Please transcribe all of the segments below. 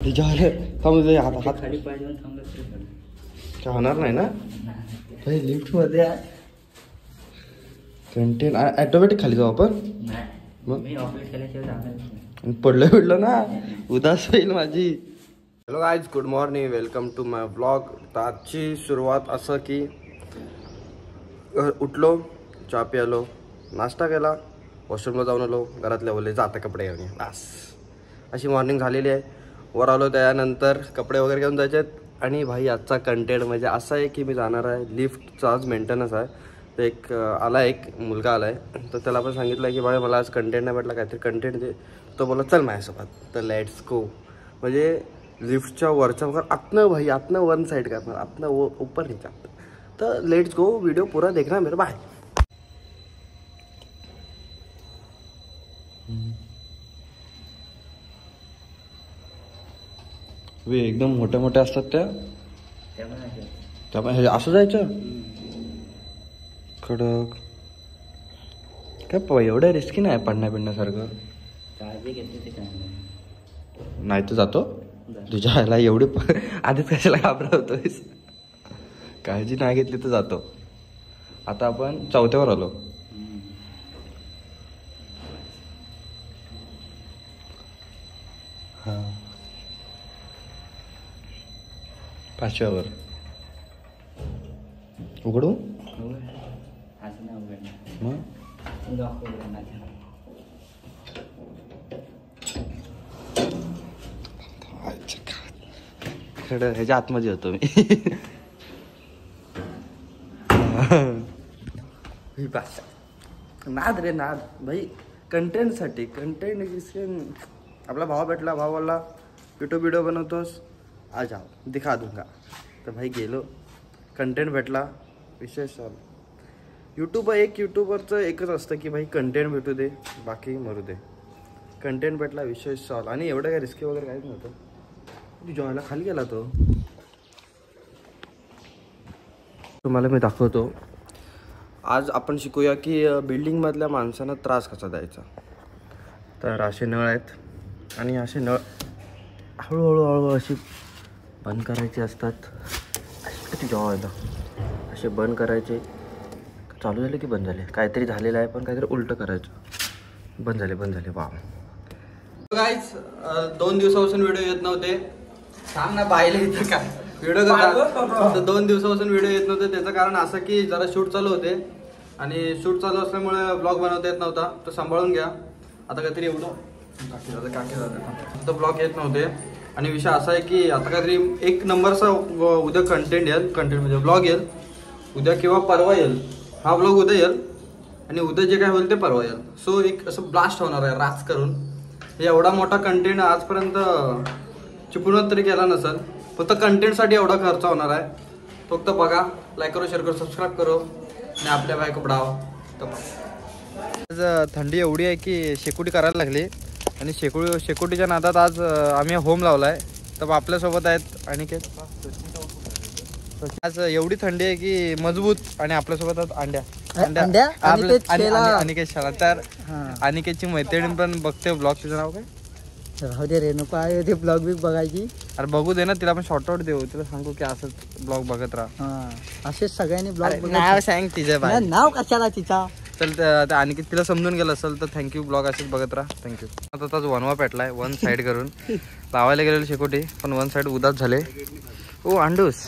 थांबू हात खाली पाहिजे थांबलं तरी होणार नाही ना भाई. लिफ्ट मध्ये कंटेन ऑटोमॅटिक खाली जाऊ आपण. मग मी ऑपरेट केल्याशिवाय जाणार पडलं ना उदास होईल माझी. Hello guys, good morning, welcome to my vlog. तर आजची सुरुवात असं की उठलो, चहा प्यालो, नाश्ता केला, वॉशरूमला जाऊन आलो, घरातल्या बोलले जाता कपडे घेऊन ये, बस अशी मॉर्निंग झालेली आहे. वर आलो, त्यानंतर कपडे वगैरे घेऊन जायचे आहेत. आणि भाई आजचा कंटेंट म्हणजे असा आहे की मी जाणार आहे लिफ्टचा आज मेंटेनन्स आहे. तर एक मुलगा आला आहे, तर त्याला आपण सांगितलं की भाई मला आज कंटेंट नाही भेटला, काहीतरी कंटेंट दे. तो बोला चल माझ्यासोबत. तर लेट्स गो. म्हणजे लिफ्टच्या वरच्या वगैरे आतनं वन साइड करणार, आतनं ऊपर नीचे. तर लेट्स गो, वीडियो पूरा देखना मेरे. बाय. वे एकदम मोठ्या मोठ्या असतात त्यामुळे असं जायचं कडक. काय एवढं रिस्की नाही पडण्यासारखं. काळजी घेतली ते काय नाही तर जातो तुझ्या ह्याला एवढी आधीच कशाला घाबरवतोयस. काळजी नाही घेतली तर जातो. आता आपण 4थ्यावर आलो. हा 5व्यावर उघडू मग. ह्याच्या आतमध्ये होतो मी. नाद रे नाद भाई, कंटेंटसाठी. कंटेंट आपला भाव भेटला, भाव बोलला व्हिडिओ बनवतोस, आ जाओ दिखा दूंगा. तर भाई गेलो, कंटेंट भेटला, विषय सॉल्व. यूट्यूबरचं एकच असतं की भाई कंटेंट भेटू दे, बाकी मरू दे. कंटेंट भेटला, विषय सॉल्व. आणि एवढं काय रिस्की वगैरे काहीच नव्हतं. जॉयला खाली गेला तो. तुम्हाला मी दाखवतो. आज आपण शिकूया की बिल्डिंगमधल्या माणसांना त्रास कसा द्यायचा. तर असे नळ आहेत आणि असे नळ हळूहळू अशी बंद करायचे असतात. जॉयला असे बंद करायचे. चालू झाले की बंद झाले, काहीतरी झालेलं आहे पण काहीतरी उलटं करायचं. बंद झाले. वा गाईज, 2 दिवसापासून व्हिडिओ येत नव्हते. सांग ना बायला इथं काय व्हिडिओ करता. 2 दिवसापासून व्हिडिओ येत नव्हते. त्याचं कारण असं की जरा शूट चालू होते आणि शूट चालू असल्यामुळे ब्लॉग बनवता येत नव्हता. तर सांभाळून घ्या. आता काहीतरी एवढं तर ब्लॉग येत नव्हते. आणि विषय असा आहे की आता काहीतरी 1 नंबरचा उद्या कंटेंट म्हणजे ब्लॉग येईल उद्या किंवा परवा येईल. हा ब्लॉग उद्या येईल आणि उद्या जे काय होईल ते परवा येईल. सो एक असं ब्लास्ट होणार आहे राज करून. एवढा मोठा कंटेंट आजपर्यंत चिपळूणात तरी केला नसेल. फक्त कंटेंटसाठी एवढा खर्च होणार आहे. फक्त बघा, लाईक करो, शेअर करो, सबस्क्राईब करो आणि आपल्या बायको पडाव. आज थंडी एवढी आहे की शेकोटी करायला लागली. आणि शेकोटीच्या नादात आज आम्ही होम लावलाय. तर आपल्यासोबत आहेत अनिकेत. आज एवढी थंडी आहे की मजबूत. आणि आपल्यासोबत अनिकेत शाला. तर अनिकेतची मैत्रीण पण बघते ब्लॉग. तिचं नाव काय राहू दे रे, नको आहे ते ब्लॉग बी बघायची. अरे बघू दे ना, तिला आपण शॉर्ट आउट देऊ. तिला सांगू की असंच ब्लॉग बघत राहा. असेच सगळ्यांनी ब्लॉग नाव सांग तिचं नाव कशाला तिचा. चल त्या अनिकेत तिला समजून गेलं असेल तर थँक्यू. ब्लॉग असेच बघत राहा. थँक्यू. आता वनवा पेटलाय वन साईड करून लावायला गेलेलं शेकोटी, पण वन साईड उदास झाले. ओ अंडूस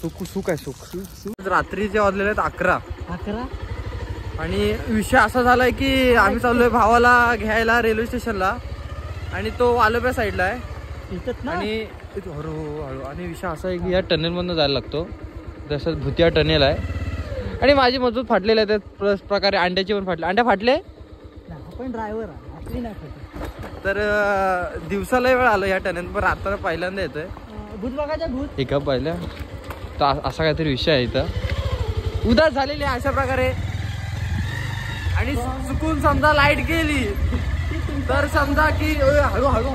सुख आहे सुख. रात्रीचे वाजलेले आहेत 11. आणि विषय असा झालाय की आम्ही चाललोय भावाला घ्यायला रेल्वे स्टेशनला. आणि तो वालोब्या साईडला आहे. आणि हळू आणि विषय असा आहे की या टनेलमधून जायला लागतो. जसं भुतिया टनेल आहे. आणि माझी मजबूत फाटलेले आहेत. प्लस प्रकारे अंड्याची पण फाटले. अंड्या फाटले आपण ड्रायव्हर आपली नाही फाटली. तर दिवसाला वेळ आलो या टनेल, पण रात्र पहिल्यांदा येतोय. भूत बघायचं भूत एका पहिल्या. तर असा काहीतरी विषय आहे इथं. उदास झालेली अशा प्रकारे. आणि चुकून समजा लाईट गेली तर समजा की हळू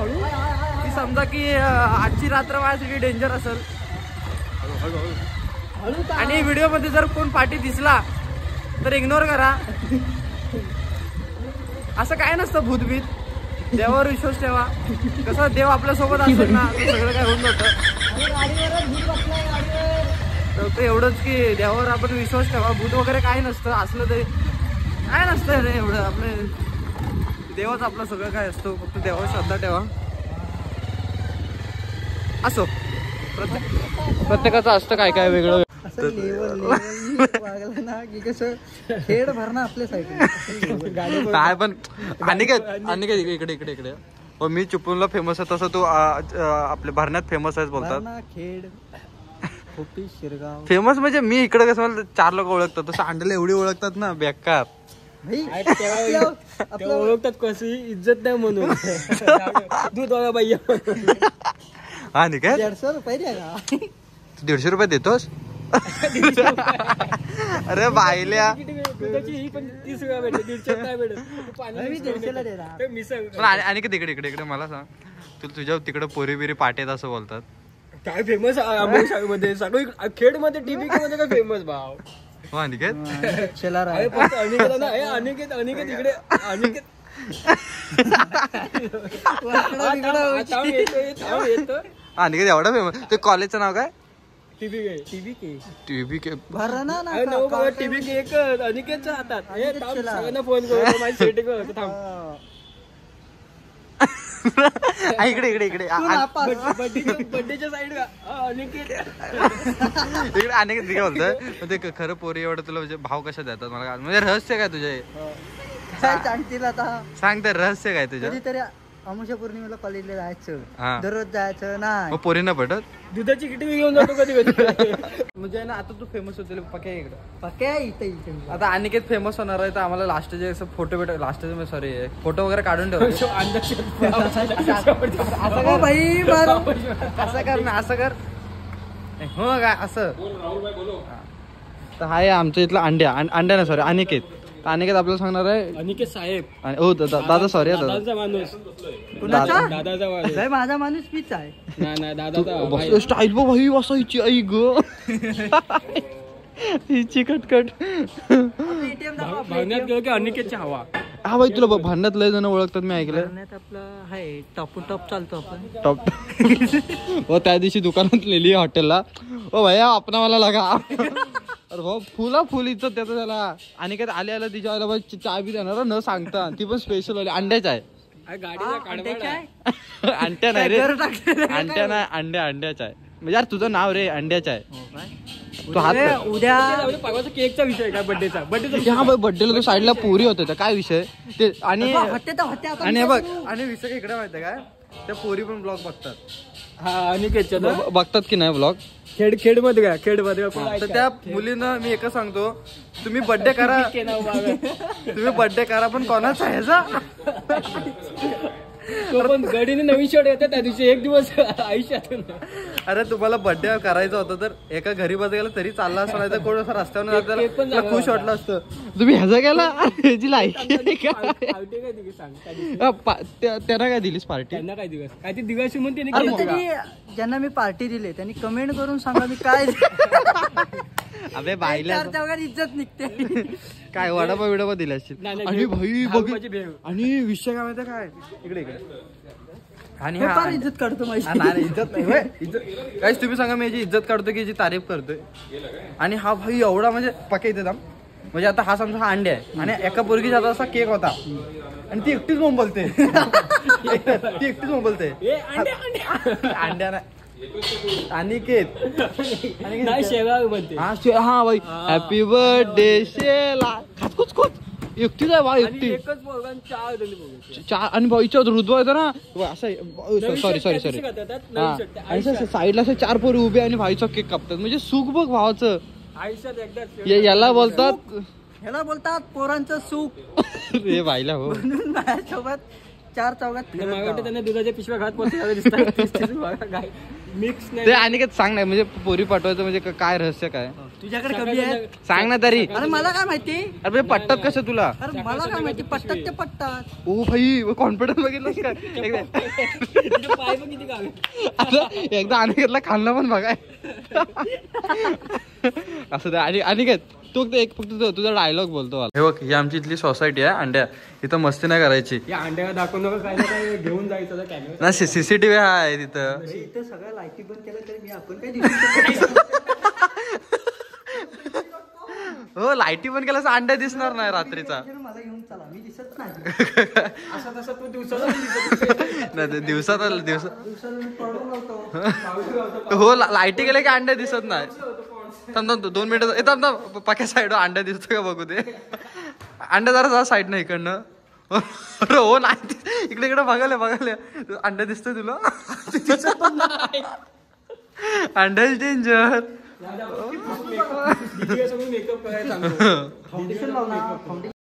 की समजा की आजची रात्र माझ्यासाठी डेंजर असेल. आणि व्हिडिओ मध्ये जर कोण पाठी दिसला तर इग्नोर करा. असं काय नसतं भूतभीत. देवावर विश्वास ठेवा. कसं देव आपल्या सोबत असेल ना तर सगळं काय होऊन जातं. गाडीवरच भूत बसलाय गाडीवर. तर एवढंच की देवावर आपण विश्वास ठेवा. भूत वगैरे काय नसतं, असलं तरी काय नसतं रे एवढं. आपलं देवाच आपलं सगळं काय असतो. फक्त देवावर श्रद्धा ठेवा. असो प्रत्येकाचं असतं काय काय वेगळं. असं लेवल वागलं ना की कसं खेड भरणं आपल्या साईड. काय पण आणि इकडे इकडे इकडे हो. मी चिपळूणला फेमस आहे तसं तू आपल्या भरण्यात फेमस आहेस बोलतात. खेड खोपी शिरगाव फेमस म्हणजे मी इकडे कसं मला 4 लोक ओळखतात, तसं अंड्याला एवढी ओळखतात ना बेकार. आपलं ओळखतात कशी इज्जत नाही म्हणून दूध वाला बाई. हा नाही काय 150 रुपये द्या का? 150 रुपये देतोस. अरे बायल्या आणि तिकडे इकडे इकडे मला सांग, तुझ्या तिकडे पोरी बिरी पाटेत असं बोलतात. काय फेमस मध्ये सगळं खेड मध्ये टीव्ही मध्ये काय फेमस भाव. हो अनिकेत अनिकेत इकडे अनिकेत अनिकेत एवढा फेमस. ते कॉलेजचं नाव काय? टीव्ही के भरणा टीव्ही के एक अनिकेतच्या हातात. सगळ्यांना फोन करू माझी सेटिंग थांब. इकडे इकडे इकडे बर्थडेच्या साईड अनिकेत इकडे अनिकेत काय बोलतोय ते खरं पोरी एवढं तुला म्हणजे भाव कशा देतात मला म्हणजे रहस्य काय तुझे सांगतील आता. सांग तर रहस्य काय तुझ्या. कधीतरी अमावस्या पौर्णिमेला कॉलेजला हा. जायचं, दररोज जायचं नाही. मग पोरींना पटत दुधाची किटली घेऊन जातो कधी कधी. म्हणजे ना आता तू फेमस होतील पक्या इकडे पक्या इथे इथे आता अनिकेत फेमस होणार आहे तर आम्हाला लास्टचे असं फोटो बिटो लास्टचे सॉरी फोटो वगैरे काढून ठेव. असं कर ना असं कर हो काय असं. तर हाय आमच्या इथला अंड्या ना सॉरी अनिकेत. अनिकेत आपल्याला सांगणार आहे अनिकेत साहेब. हो दादा सॉरी दादाचा माणूस. दादाचा माणूस माझा माणूस मीच आहे. नाही दादा स्टाईल बघ भाई बसायची आई ग हिची कटकट. भावण्यात गेलो की अनिकेतची हवा. हा भाई तुला भांडण्यात लय जण ओळखतात मी ऐकलं. आपलं आहे टॉप टॉप चालतो आपण टॉप. हो त्या दिवशी दुकानात लिहिली हॉटेलला ओ भैया आपणा मला लगा. अरे भाऊ फुल इज्जत देतो त्याला. आणि काय आल्या तिच्या आला चहा बी देणार न सांगता. ती पण स्पेशल वाली अंड्याच आहे. अंड्या नाही रे अंड्या नाही अंड्याचा आहे. म्हणजे यार तुझं नाव रे अंड्याचा आहे. तू हात उद्या केकचा विषय काय बर्थडेचा बर्थडेला तो साईडला पुरी होते काय विषय ते. आणि बघ आणि विषय इकडे माहितीये काय त्या पोरी पण ब्लॉग बघतात. हा अनिकेतच्या बघतात की नाही ब्लॉग खेड मध्ये काय खेड मध्ये. तर त्या मुलींना मी एकच सांगतो तुम्ही बर्थडे करा तुम्ही बर्थडे करा पण कोणाचा ह्याचा. पण गडीने नवीन शर्ट येतात त्या दिवशी एक दिवस आयुष्यातून. अरे तुम्हाला बर्थडे करायचा होता तर एका घरी बस गेला तरी चालला असं नाही तर कोण असं रस्त्यावर खुश वाटलं असतं. तुम्ही ह्याचा गेला ह्याची लायकी त्यांना काय दिलीस पार्टी. त्यांना काय दिवस काय ते दिवस म्हणून ज्यांना मी पार्टी दिली त्यांनी कमेंट करून सांगा मी काय. अबे बाईला इज्जत निघते. काय वडापाव विडापाव दिला असतील. आणि भाई बघ आणि विषय काय माहिती काय इकडे इकडे आणि इज्जत काढतो माझी. इज्जत नाही काहीच तुम्ही सांगा मी याची इज्जत काढतो की याची तारीफ करतोय. आणि हा भाई एवढा म्हणजे पक्या इथे थांब म्हणजे आता हा समजा हा अंडे आहे आणि एका पोरगीचा हातात असा केक होता आणि ती एकटीच बोंबलते. ती एकटीच बोंबलते अंड्या नाही अनिकेत हा भाई हॅपी बर्थडे शेला खुच एकटीच आहे बा एकटी. चार आणि भाईच्या ऋतू आहे ना असं सॉरी साईडला असं 4 पोरी उभे आणि भाईचा केक कापतात म्हणजे सुख बघ भावाचं आयुष्यात एकदा. याला बोलतात पोरांचं सुख. रे बाईला हो माझ्यासोबत 4 चौघात त्यांना दुधाच्या पिशव्या घात मिक्स ते आणि काय सांग नाही म्हणजे पोरी पाठवायचं म्हणजे काय रहस्य काय तुझ्याकडे कमी आहे सांग ना तरी. अरे मला काय माहिती. अरे पट्टात कसं तुला. अरे मला काय माहिती पट्टात ते पट्टात. ओ भाई कॉन्फिडन्स बघितलंस का एकदा अनिकेतला खाल्लं पण बघाय असं आणि अनिकेत तू फक्त तुझा डायलॉग बोलतो मला. हे बघ, ही आमची इथली सोसायटी आहे. अंड्या इथं मस्ती नाही करायची. या अंड्याला दाखवून नको, काय ना काय घेऊन जायचं कॅमेरा. ना सीसीटीव्ही आहे तिथं. इथं सगळ्या लाईटी बंद केलं तरी मी आपण काय हो, लाईटी पण केल्यास अंड्या दिसणार नाही रात्रीचा. मला घेऊन चला, मी दिसत नाही. असं तसं तू दिवसाला नाही ते दिवसात दिवसाला मी पडून होतो. हो, लाईटी गेल्या की अंड्या दिसत नाही. थांब 2 मिनिटं. थांब पाक्या साईड अंड्या दिसतो का बघू ते. अंड्या जरा जा साईड नाही इकडनं. अरे हो, नाही इकडे बघायला अंड्या दिसतोय तुला. अंड्या डेंजर. मेकअप करायला सांगतो. फाउंडेशन लावला.